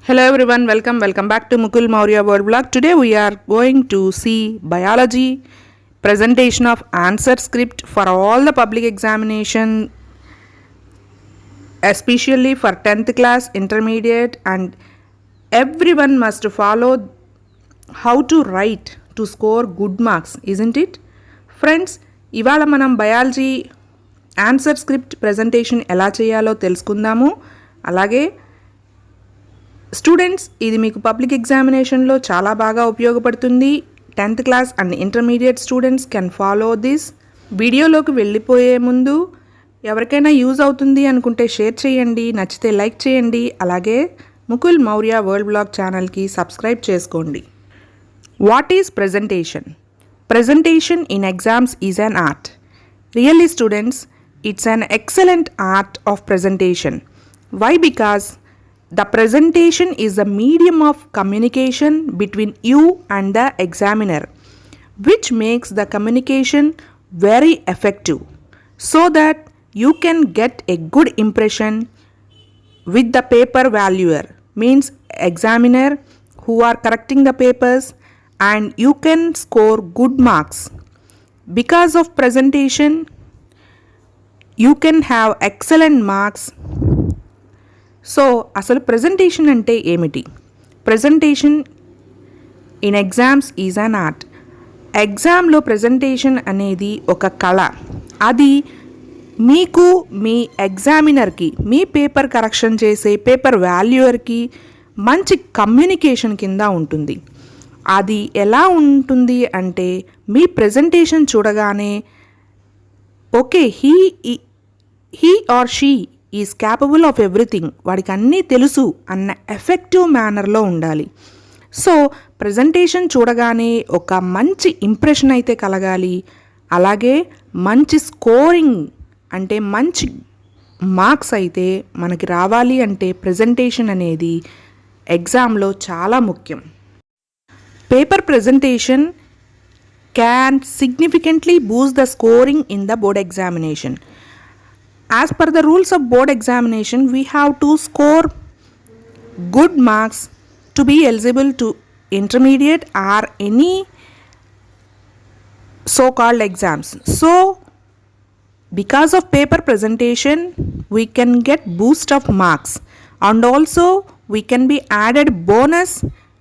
Hello everyone, welcome back to Mukul Maurya World Blog. Today we are going to see biology presentation of answer script for all the public examination, especially for 10th class, intermediate, and everyone must follow how to write to score good marks, isn't it? Friends, ఇవాళ మనం biology answer script presentation ఎలా చేయాలో తెలుసుకుందాము. అలాగే students, ఇది మీకు public ఎగ్జామినేషన్లో చాలా బాగా ఉపయోగపడుతుంది. 10th class and intermediate students can follow this. వీడియోలోకి వెళ్ళిపోయే ముందు ఎవరికైనా యూజ్ అవుతుంది అనుకుంటే షేర్ చేయండి, నచ్చితే లైక్ చేయండి. అలాగే ముకుల్ మౌర్య వరల్డ్ బ్లాగ్ ఛానల్కి సబ్స్క్రైబ్ చేసుకోండి. What is presentation? Presentation in exams is an art. Really students, it's an excellent art of presentation. Why? Because the presentation is a medium of communication between you and the examiner, which makes the communication very effective so that you can get a good impression with the paper valuer, means examiner who are correcting the papers, and you can score good marks. Because of presentation, you can have excellent marks. So, అసలు presentation అంటే ఏమిటి? Presentation in exams is an art. ఎగ్జామ్లో presentation అనేది ఒక కళ. అది మీకు మీ ఎగ్జామినర్కి, మీ paper correction చేసే పేపర్ వాల్యూయర్కి మంచి కమ్యూనికేషన్ కింద ఉంటుంది. అది ఎలా ఉంటుంది అంటే, మీ ప్రెజెంటేషన్ చూడగానే okay he or she is capable of everything, వాడికి అన్నీ తెలుసు అన్న ఎఫెక్టివ్ మేనర్లో ఉండాలి. సో ప్రెజెంటేషన్ చూడగానే ఒక మంచి ఇంప్రెషన్ అయితే కలగాలి. అలాగే మంచి స్కోరింగ్ అంటే మంచి మార్క్స్ అయితే మనకి రావాలి అంటే ప్రెజెంటేషన్ అనేది ఎగ్జామ్లో చాలా ముఖ్యం. Paper presentation can significantly boost the scoring in the board examination. As per the rules of board examination, we have to score good marks to be eligible to intermediate or any so-called exams. So, because of paper presentation, we can get boost of marks, and also we can be added bonus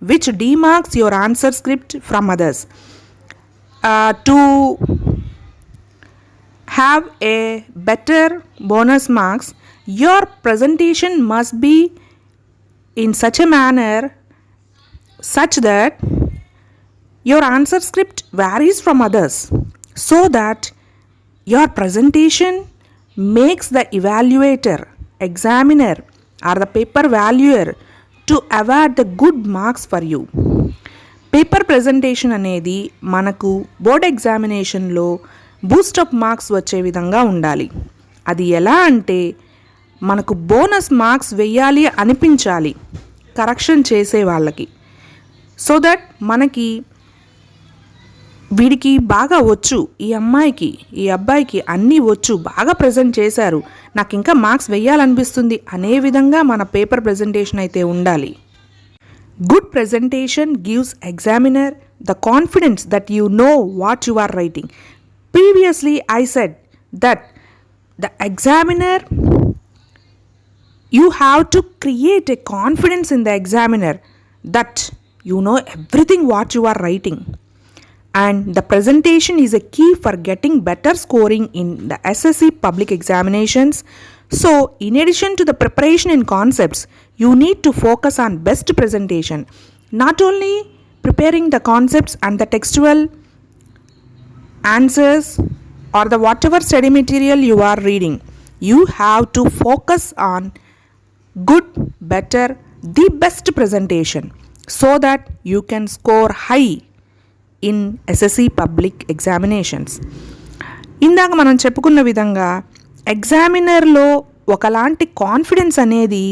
which demarks your answer script from others. To have a better bonus marks, your presentation must be in such a manner such that your answer script varies from others, so that your presentation makes the evaluator, examiner, or the paper valuer to award the good marks for you. Paper presentation అనేది మనకు board ఎగ్జామినేషన్లో Boost up marks వచ్చే విధంగా ఉండాలి. అది ఎలా అంటే, మనకు బోనస్ మార్క్స్ వెయ్యాలి అనిపించాలి కరెక్షన్ చేసే వాళ్ళకి. సో దట్ మనకి వీడికి బాగా వచ్చు, ఈ అమ్మాయికి ఈ అబ్బాయికి అన్నీ వచ్చు, బాగా ప్రజెంట్ చేశారు, నాకు ఇంకా మార్క్స్ వెయ్యాలనిపిస్తుంది అనే విధంగా మన పేపర్ ప్రెజెంటేషన్ అయితే ఉండాలి. Good presentation gives examiner the confidence that you know what you are writing. Previously I said that the examiner, you have to create a confidence in the examiner that you know everything what you are writing, and the presentation is a key for getting better scoring in the SSC public examinations. So in addition to the preparation in concepts, you need to focus on best presentation. Not only preparing the concepts and the textual answers or the whatever study material you are reading, you have to focus on good, better, the best presentation so that you can score high in SSC public examinations. ఇందాక మనం చెప్పుకున్న విధంగా ఎగ్జామినర్లో ఒకలాంటి confidence అనేది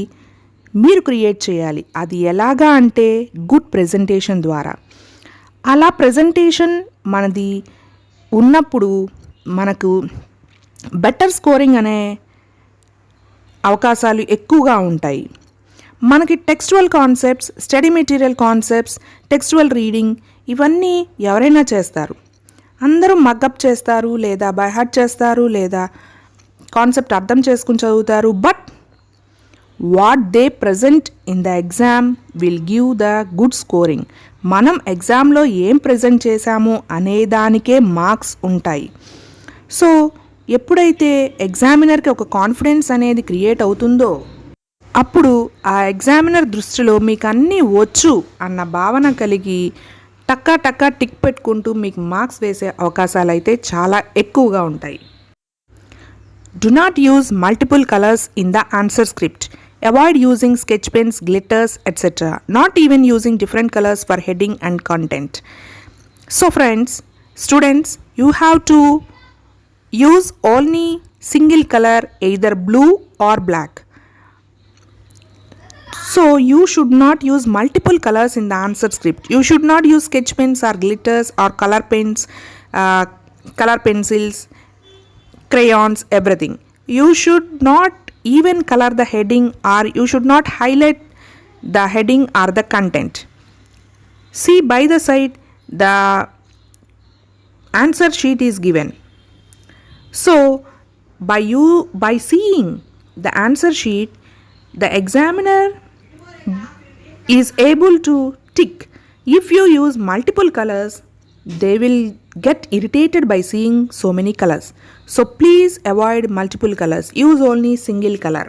మీరు create చేయాలి. అది ఎలాగా అంటే గుడ్ ప్రెజెంటేషన్ ద్వారా. అలా ప్రెజెంటేషన్ మనది ఉన్నప్పుడు మనకు బెటర్ స్కోరింగ్ అనే అవకాశాలు ఎక్కువగా ఉంటాయి. మనకి textual concepts, study material concepts, textual reading ఇవన్నీ ఎవరైనా చేస్తారు. అందరూ మగ్గప్ చేస్తారు, లేదా బై హార్ట్ చేస్తారు, లేదా కాన్సెప్ట్ అర్థం చేసుకుని చదువుతారు. But what they present in the exam will give the good scoring. మనం ఎగ్జామ్లో ఏం ప్రజెంట్ చేశాము అనే దానికే మార్క్స్ ఉంటాయి. సో ఎప్పుడైతే ఎగ్జామినర్కి ఒక కాన్ఫిడెన్స్ అనేది క్రియేట్ అవుతుందో అప్పుడు ఆ ఎగ్జామినర్ దృష్టిలో మీకు అన్నీ వచ్చు అన్న భావన కలిగి టక్కా టిక్ పెట్టుకుంటూ మీకు మార్క్స్ వేసే అవకాశాలు అయితే చాలా ఎక్కువగా ఉంటాయి. Do not use multiple colors in the answer script. Avoid using sketch pens, glitters, etc. Not even using different colors for heading and content. So friends, students, you have to use only single color, either blue or black. So you should not use multiple colors in the answer script. You should not use sketch pens or glitters or color pens, color pencils, crayons, everything. You should not even color the heading, or you should not highlight the heading or the content. See, by the side the answer sheet is given. So by seeing the answer sheet, the examiner is able to tick. If you use multiple colors, they will get irritated by seeing so many colors. So please avoid multiple colors. Use only single color.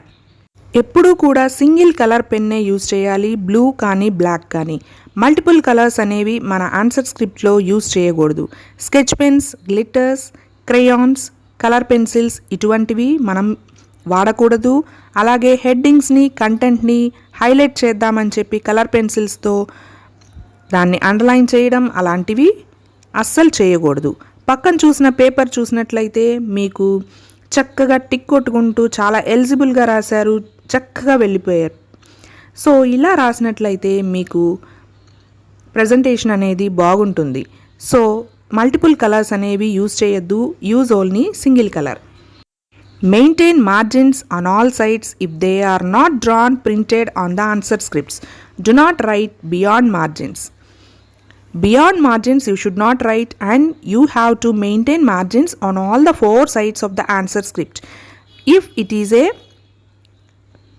ఎప్పుడూ కూడా single colour పెన్నే use చేయాలి, blue కానీ black కానీ. Multiple colours అనేవి మన answer స్క్రిప్ట్లో use చేయకూడదు. Sketch pens, glitters, crayons, colour pencils ఇటువంటివి మనం వాడకూడదు. అలాగే హెడ్డింగ్స్ని, కంటెంట్ని హైలైట్ చేద్దామని చెప్పి కలర్ పెన్సిల్స్తో దాన్ని అండర్లైన్ చేయడం అలాంటివి అస్సలు చేయకూడదు. పక్కన చూసిన పేపర్ చూసినట్లయితే మీకు చక్కగా టిక్ కొట్టుకుంటూ చాలా ఎలిజిబుల్గా రాశారు, చక్కగా వెళ్ళిపోయారు. సో ఇలా రాసినట్లయితే మీకు ప్రజెంటేషన్ అనేది బాగుంటుంది. సో మల్టిపుల్ కలర్స్ అనేవి యూజ్ చేయొద్దు. Use only single colour. Maintain margins on all sides if they are not drawn printed on the answer scripts. Do not write beyond margins. Beyond margins you should not write, and you have to maintain margins on all the 4 sides of the answer script if it is a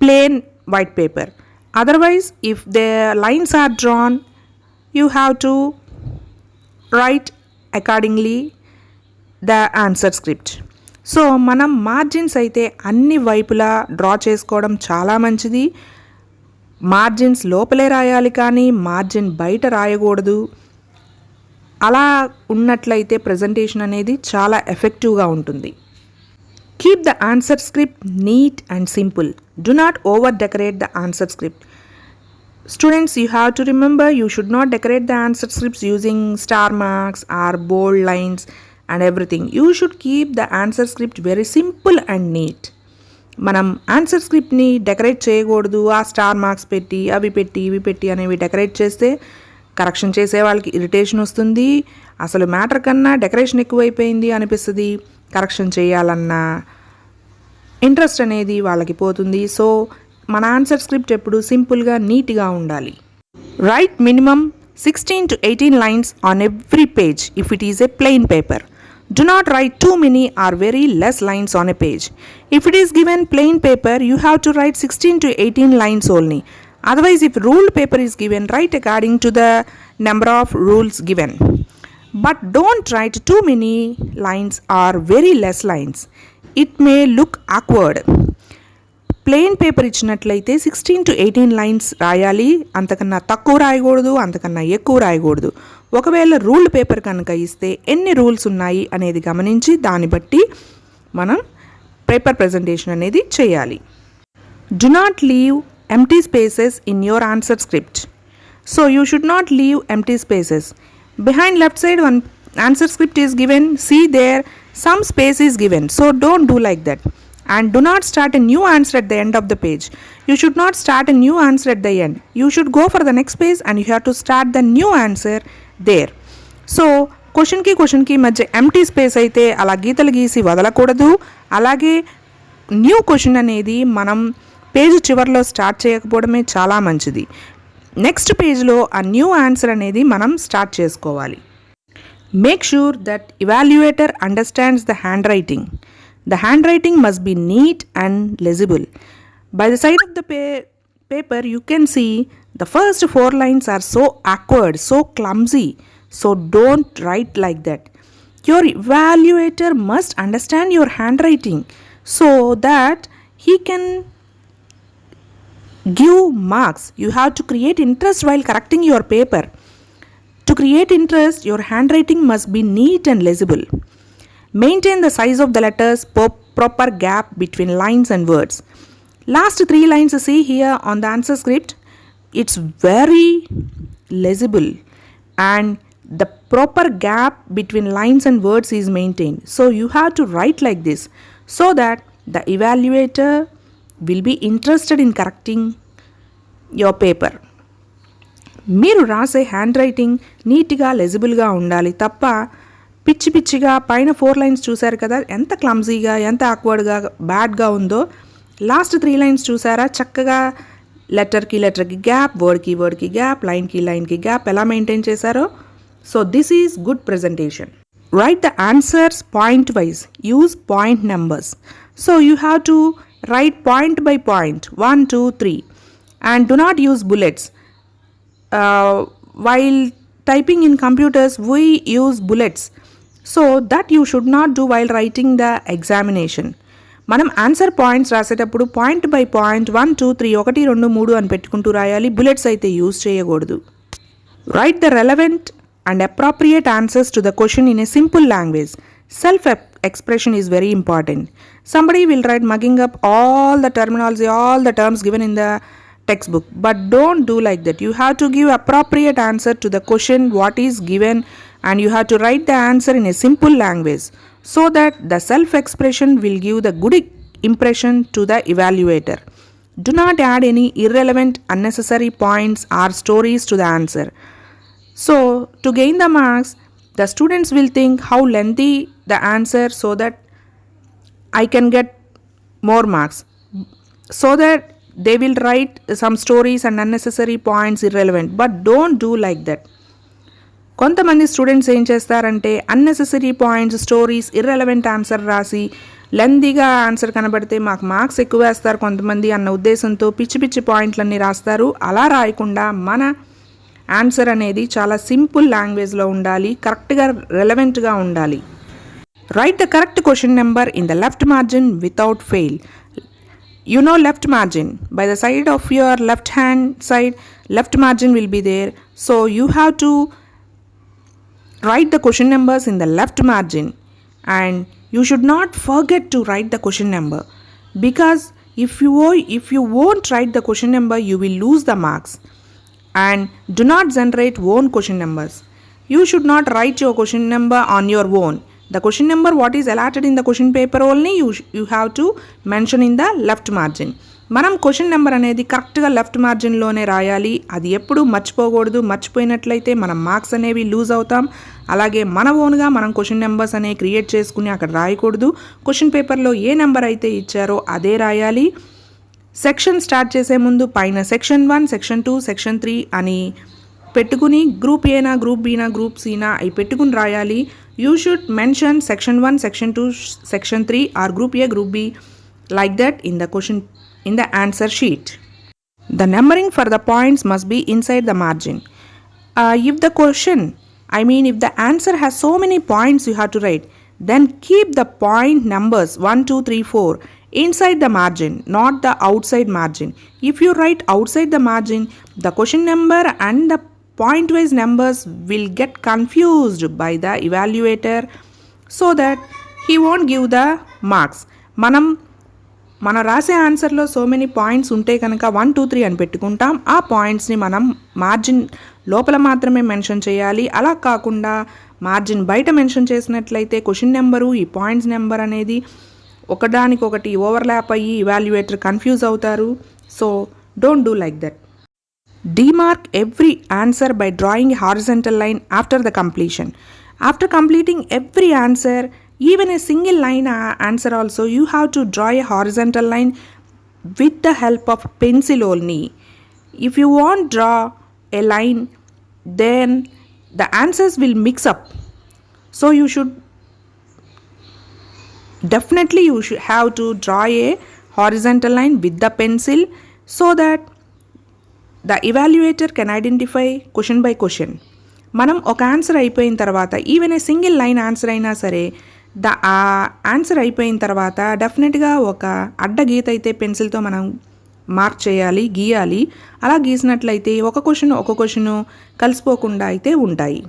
plain white paper. Otherwise, if the lines are drawn, you have to write accordingly the answer script. So మనం margins అయితే అన్ని వైపులా draw చేసుకోవడం చాలా మంచిది. Margins లోపలే రాయాలి, కానీ మార్జిన్ బయట రాయకూడదు. అలా ఉన్నట్లయితే ప్రజెంటేషన్ అనేది చాలా ఎఫెక్టివ్గా ఉంటుంది. Keep the answer script neat and simple. Do not over decorate the answer script. Students, you have to remember, you should not decorate the answer scripts using star marks or bold lines and everything. You should keep the answer script very simple and neat. మనం answer స్క్రిప్ట్ని decorate చేయకూడదు. ఆ star marks పెట్టి అవి పెట్టి ఇవి పెట్టి అనేవి decorate చేస్తే కరెక్షన్ చేసే వాళ్ళకి ఇరిటేషన్ వస్తుంది. అసలు మ్యాటర్ కన్నా డెకరేషన్ ఎక్కువైపోయింది అనిపిస్తుంది. కరెక్షన్ చేయాలన్న ఇంట్రెస్ట్ అనేది వాళ్ళకి పోతుంది. సో మన ఆన్సర్ స్క్రిప్ట్ ఎప్పుడు సింపుల్గా నీట్గా ఉండాలి. Right minimum 16 to 18 lines on every page if it is a plain paper. Do not write too many or very less lines on a page. If it is given plain paper, you have to write 16 to 18 lines only. Otherwise, if ruled paper is given, write according to the number of rules given. But don't write too many lines or very less lines. It may look awkward. Plain paper ఇచ్చినట్లయితే 16 to 18 lines రాయాలి. అంతకన్నా తక్కువ రాయకూడదు, అంతకన్నా ఎక్కువ రాయకూడదు. ఒకవేళ ruled paper కనుక ఇస్తే ఎన్ని రూల్స్ ఉన్నాయి అనేది గమనించి దాన్ని బట్టి మనం పేపర్ ప్రజెంటేషన్ అనేది చేయాలి. Do not leave empty spaces in your answer script. So you should not leave empty spaces. Behind left side one answer script is given. See there some space is given. So don't do like that. And do not start a new answer at the end of the page. You should not start a new answer at the end. You should go for the next page and you have to start the new answer there. So క్వశ్చన్కి మధ్య empty space అయితే అలా గీతలు గీసి వదలకూడదు. అలాగే new question అనేది మనం పేజ్ చివర్లో స్టార్ట్ చేయకపోవడమే చాలా మంచిది. నెక్స్ట్ పేజ్లో ఆ న్యూ ఆన్సర్ అనేది మనం స్టార్ట్ చేసుకోవాలి. Make sure that evaluator understands the handwriting. The handwriting must be neat and legible. By the side of the paper, you can see the first 4 lines are so awkward, so clumsy. So don't write like that. Your evaluator must understand your handwriting so that he can give marks. You have to create interest while correcting your paper. To create interest, your handwriting must be neat and legible. Maintain the size of the letters, proper gap between lines and words. Last 3 lines see here on the answer script, it's very legible and the proper gap between lines and words is maintained. So you have to write like this so that the evaluator will be interested in correcting your paper. మీరు రాసే hand writing నీట్గా లెజిబుల్గా ఉండాలి తప్ప పిచ్చి పిచ్చిగా పైన 4 lines చూశారు కదా ఎంత క్లమ్జీగా ఎంత ఆక్వర్డ్గా బ్యాడ్గా ఉందో. లాస్ట్ 3 లైన్స్ చూసారా చక్కగా లెటర్కి గ్యాప్, వర్డ్కి గ్యాప్, లైన్కి గ్యాప్ ఎలా మెయింటైన్ చేశారో. So this is good presentation. Right the answers point wise, use point numbers. So you have to right point by point 1, 2, 3 and do not use bullets. While typing in computers we use bullets, so that you should not do while writing the examination. మనం answer points రాసేటప్పుడు point by point 1, 2, 3 1, 2, 3 అని పెట్టుకుంటూ రాయాలి. Bullets అయితే use చేయకూడదు. Right the relevant and appropriate answers to the question in a simple language. Self-expression is very important. Somebody will write mugging up all the terminology, all the terms given in the textbook, but don't do like that. You have to give appropriate answer to the question what is given, and you have to write the answer in a simple language so that the self-expression will give the good impression to the evaluator. Do not add any irrelevant, unnecessary points or stories to the answer. So to gain the marks, the students will think how lengthy the answer so that I can get more marks. So that they will write some stories and unnecessary points irrelevant, but don't do like that. కొంతమంది students ఏం చేస్తారంటే unnecessary points, stories, irrelevant answer రాసి లెందీగా answer కనబడితే మాకు marks ఎక్కువ వేస్తారు కొంతమంది అన్న ఉద్దేశంతో పిచ్చి పిచ్చి పాయింట్లన్నీ రాస్తారు. అలా రాయకుండా మన ఆన్సర్ అనేది చాలా సింపుల్ లాంగ్వేజ్లో ఉండాలి, కరెక్ట్గా రెలవెంట్గా ఉండాలి. Right the correct question number in the left margin without fail. You know left margin, by the side of your left hand side, left margin will be there. So you have to write the question numbers in the left margin, and you should not forget to write the question number, because if you won't write the question number, you will lose the marks. And do not generate own question numbers. You should not write your question number on your own. The question number what is allotted in the question paper only you have to mention in the left margin. మనం question number అనేది కరెక్ట్గా left మార్జిన్లోనే రాయాలి. అది ఎప్పుడు మర్చిపోకూడదు. మర్చిపోయినట్లయితే మనం marks అనేవి loose అవుతాం. అలాగే మన ఓన్గా మనం క్వశ్చన్ నెంబర్స్ అనేవి క్రియేట్ చేసుకుని అక్కడ రాయకూడదు. క్వశ్చన్ పేపర్లో ఏ నెంబర్ అయితే ఇచ్చారో అదే రాయాలి. సెక్షన్ స్టార్ట్ చేసే ముందు పైన సెక్షన్ 1, సెక్షన్ 2, సెక్షన్ 3 అని పెట్టుకుని గ్రూప్ ఏనా, గ్రూప్ బీనా, గ్రూప్ సీనా అవి పెట్టుకుని రాయాలి. You should mention section 1, section 2, section 3 or group A, group B like that in the question, in the answer sheet. The numbering for the points must be inside the margin. If the question, if the answer has so many points you have to write, then keep the point numbers 1, 2, 3, 4 inside the margin, not the outside margin. If you write outside the margin, the question number and the point wise numbers will get confused by the evaluator, so that he won't give the marks. మన రాసే ఆన్సర్లో so many points ఉంటే కనుక 1, 2, 3 అని పెట్టుకుంటాం. ఆ పాయింట్స్ని మనం margin లోపల మాత్రమే మెన్షన్ చేయాలి. అలా కాకుండా మార్జిన్ బయట మెన్షన్ చేసినట్లయితే క్వశ్చన్ నెంబరు ఈ పాయింట్స్ నెంబర్ అనేది ఒకదానికొకటి ఓవర్లాప్ అయ్యి evaluator కన్ఫ్యూజ్ అవుతారు. So don't do like that. Demark every answer by drawing a horizontal line after the completion. After completing every answer, even a single line answer also, you have to draw a horizontal line with the help of pencil only. If you want draw a line, then the answers will mix up. So you should have to draw a horizontal line with the pencil so that the evaluator can identify question by question. మనం ఒక answer అయిపోయిన తర్వాత even a single line answer అయినా సరే ఆ answer అయిపోయిన తర్వాత డెఫినెట్గా ఒక అడ్డ గీత అయితే పెన్సిల్తో మనం మార్క్ చేయాలి, గీయాలి. అలా గీసినట్లయితే ఒక క్వశ్చన్ కలిసిపోకుండా అయితే ఉంటాయి.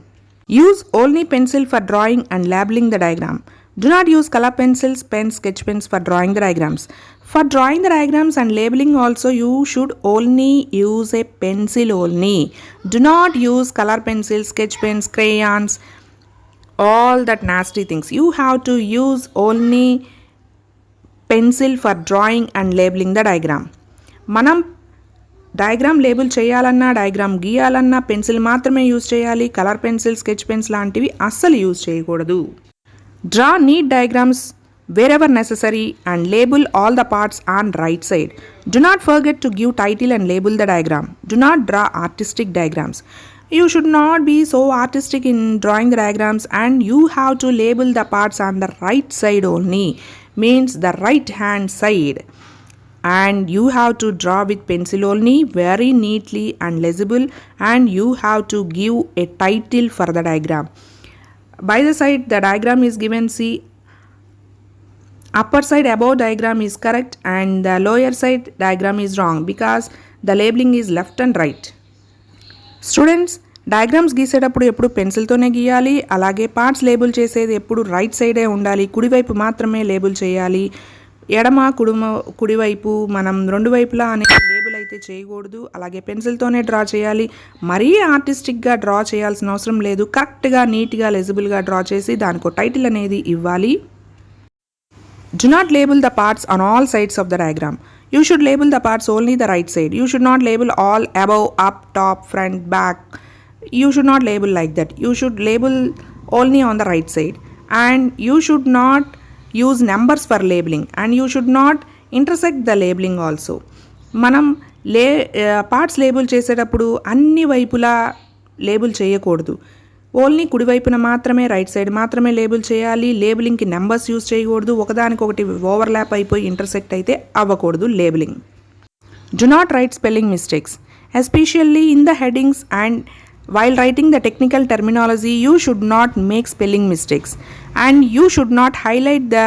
Use only pencil for drawing and labelling the diagram. Do not use color pencils, pens, sketch pens for drawing the diagrams. For drawing the diagrams and labeling also, you should only use a pencil only. Do not use color pencils, sketch pens, crayons, all that nasty things. You have to use only pencil for drawing and labeling the diagram. మనం diagram label చేయాలన్నా, diagram గీయాలన్నా pencil మాత్రమే use చేయాలి. Colour pencil, sketch pens లాంటివి అస్సలు use చేయకూడదు. Draw neat diagrams wherever necessary and label all the parts on right side. Do not forget to give title and label the diagram. Do not draw artistic diagrams. You should not be so artistic in drawing the diagrams, and you have to label the parts on the right side only, means the right hand side. And you have to draw with pencil only, very neatly and legible, and you have to give a title for the diagram. By the side the diagram is given, see, upper side above diagram is correct and the lower side diagram is wrong because the labeling is left and right. Students, diagrams గీసేటప్పుడు ఎప్పుడు పెన్సిల్తోనే గీయాలి. అలాగే parts label చేసేది ఎప్పుడు right సైడే ఉండాలి. కుడివైపు మాత్రమే లేబుల్ చేయాలి. ఎడమ కుడివైపు మనం రెండు వైపులా అనే లేబుల్ అయితే చేయకూడదు. అలాగే పెన్సిల్తోనే డ్రా చేయాలి. మరీ ఆర్టిస్టిక్గా డ్రా చేయాల్సిన అవసరం లేదు. కరెక్ట్గా, నీట్గా, లెజిబుల్గా డ్రా చేసి దానికో టైటిల్ అనేది ఇవ్వాలి. Do not label the parts on all sides of the diagram. You should label the parts only the right side. You should not label all above, up, top, front, back. You should not label like that. You should label only on the right side. And you should not use numbers for labeling, and you should not intersect the labeling also. మనం parts label చేసేటప్పుడు అన్ని వైపులా label చేయకూడదు. Only కుడివైపున మాత్రమే, right side మాత్రమే label చేయాలి. లేబులింగ్కి numbers use చేయకూడదు. ఒకదానికొకటి ఓవర్లాప్ అయిపోయి ఇంటర్సెక్ట్ అయితే అవ్వకూడదు labelling. Do not write spelling mistakes, especially in the headings, and while writing the technical terminology, you should not make spelling mistakes, and you should not highlight the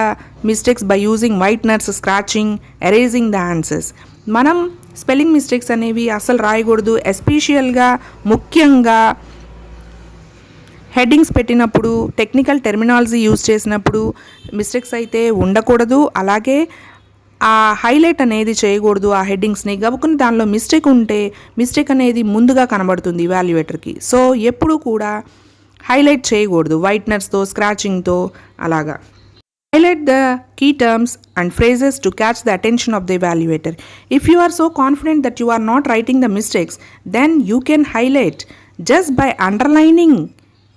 mistakes by using whiteners, scratching, erasing the answers. మనం spelling mistakes అనేవి అసలు రాయకూడదు. ఎస్పెషియల్గా ముఖ్యంగా headings పెట్టినప్పుడు, technical terminology use చేసినప్పుడు mistakes అయితే ఉండకూడదు. అలాగే ఆ హైలైట్ అనేది చేయకూడదు. ఆ హెడ్డింగ్స్ని గబుకుని దానిలో మిస్టేక్ ఉంటే మిస్టేక్ అనేది ముందుగా కనబడుతుంది ఇవాల్యుయేటర్కి. సో ఎప్పుడూ కూడా హైలైట్ చేయకూడదు వైట్నర్స్తో, స్క్రాచింగ్తో అలాగా. Highlight the key terms and phrases to catch the attention of the evaluator. If you are so confident that you are not writing the mistakes, then you can highlight just by underlining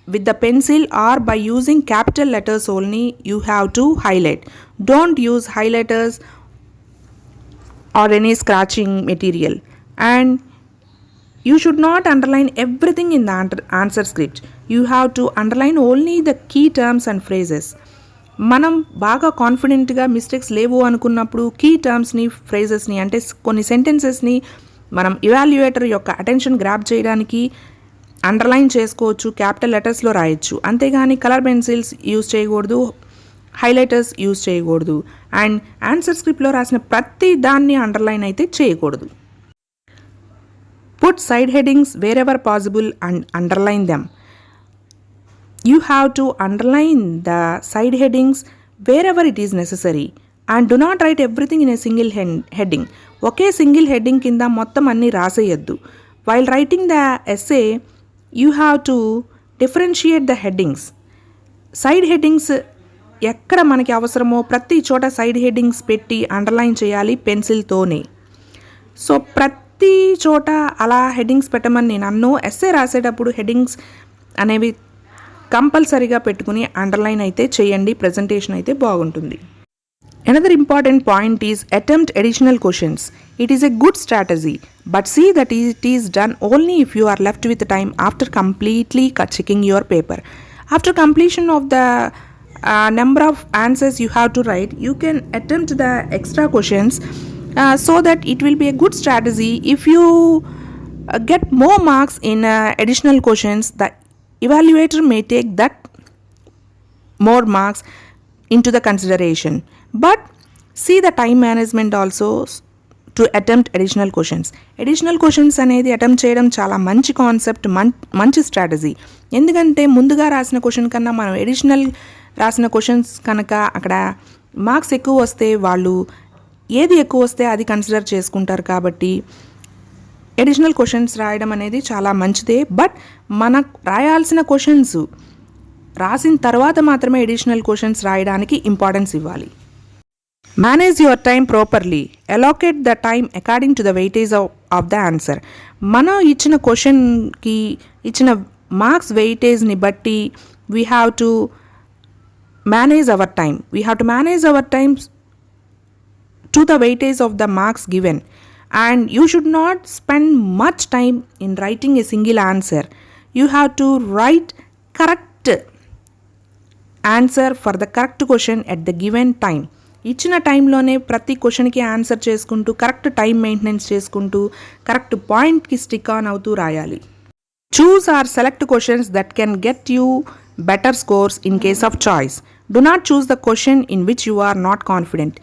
with the pencil or by using capital letters only. You have to highlight. Don't use highlighters or any scratching material, and you should not underline everything in the answer script. You have to underline only the key terms and phrases. మనం బాగా కాన్ఫిడెంట్గా mistakes లేవు అనుకున్నప్పుడు key టర్మ్స్ని, ఫ్రేజెస్ని, అంటే కొన్ని సెంటెన్సెస్ని మనం evaluator యొక్క attention grab చేయడానికి అండర్లైన్ చేసుకోవచ్చు, క్యాపిటల్ లెటర్స్లో రాయొచ్చు. అంతేగాని కలర్ పెన్సిల్స్ యూజ్ చేయకూడదు, హైలైటర్స్ యూజ్ చేయకూడదు, అండ్ ఆన్సర్ స్క్రిప్ట్లో రాసిన ప్రతి దాన్ని అండర్లైన్ అయితే చేయకూడదు. Put side headings wear ever possible and underline them. You have to underline the side headings wherever it is necessary, and do not write everything in a single heading. Okay single heading కింద మొత్తం అన్నీ రాసేయద్దు. While writing the essay, you have to differentiate the headings. Side headings ఎక్కడ మనకి అవసరమో ప్రతి చోట side headings పెట్టి underline చేయాలి పెన్సిల్తోనే. సో ప్రతి చోట అలా హెడ్డింగ్స్ పెట్టమని నేను అన్ను. ఎస్సే రాసేటప్పుడు హెడ్డింగ్స్ అనేవి కంపల్సరీగా పెట్టుకుని అండర్లైన్ అయితే చేయండి. ప్రజెంటేషన్ అయితే బాగుంటుంది. Another important point is attempt additional questions. It is a good strategy, but see that it is done only if you are left with time after completely checking your paper. After completion of the number of answers you have to write, you can attempt the extra questions so that it will be a good strategy. If you get more marks in additional questions, the evaluator may take that more marks into the consideration, but see the time management also to attempt additional questions. Additional questions అనేది attempt చేయడం చాలా మంచి concept, మంచి strategy. ఎందుకంటే ముందుగా రాసిన question కన్నా మనం ఎడిషనల్ రాసిన క్వశ్చన్స్ కనుక అక్కడ మార్క్స్ ఎక్కువ వస్తే వాళ్ళు ఏది ఎక్కువ వస్తే అది కన్సిడర్ చేసుకుంటారు. కాబట్టి ఎడిషనల్ క్వశ్చన్స్ రాయడం అనేది చాలా మంచిదే. బట్ మన రాయాల్సిన క్వశ్చన్స్ రాసిన తర్వాత మాత్రమే ఎడిషనల్ క్వశ్చన్స్ రాయడానికి ఇంపార్టెన్స్ ఇవ్వాలి. Manage your time properly. Allocate the time according to the weightage of the answer. మనం ఇచ్చిన క్వశ్చన్కి ఇచ్చిన మార్క్స్ వెయిటేజ్ని బట్టి we have to manage hour time. We have to manage hour times to the weightage of the marks given, and you should not spend much time in writing a single answer. You have to write correct answer for the correct question at the given time. ఇచ్చిన టైంలోనే ప్రతి క్వశ్చన్కి answer చేసుకుంటూ correct time maintenance చేసుకుంటూ correct పాయింట్కి stick on అవుతూ రాయాలి. Choose or select questions that can get you better scores in case of choice. Do not choose the question in which you are not confident.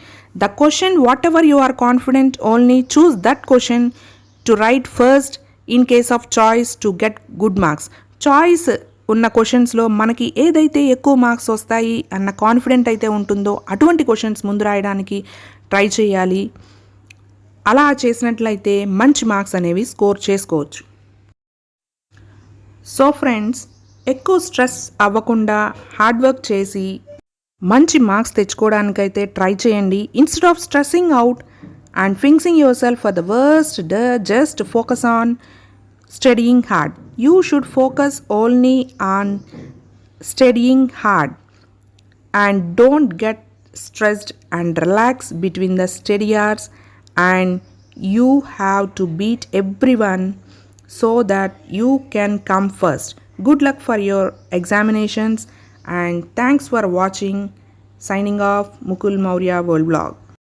The question whatever you are confident, only choose that question to write first in case of choice to get good marks. Choice ఉన్న క్వశ్చన్స్లో మనకి ఏదైతే ఎక్కువ marks వస్తాయి అన్న confident అయితే ఉంటుందో అటువంటి questions ముందు రాయడానికి ట్రై చేయాలి. అలా చేసినట్లయితే మంచి మార్క్స్ అనేవి స్కోర్ చేసుకోవచ్చు. సో ఫ్రెండ్స్, ఎక్కువ స్ట్రెస్ అవ్వకుండా హార్డ్ వర్క్ చేసి మంచి మార్క్స్ తెచ్చుకోవడానికైతే ట్రై చేయండి. Instead of stressing out and fixing your self for the worst, just focus on studying hard. You should focus only on studying hard and don't get stressed and relax between the study hours, and you have to beat everyone so that you can come first. Good luck for your examinations and thanks for watching. Signing off, Mukul Maurya World Vlog.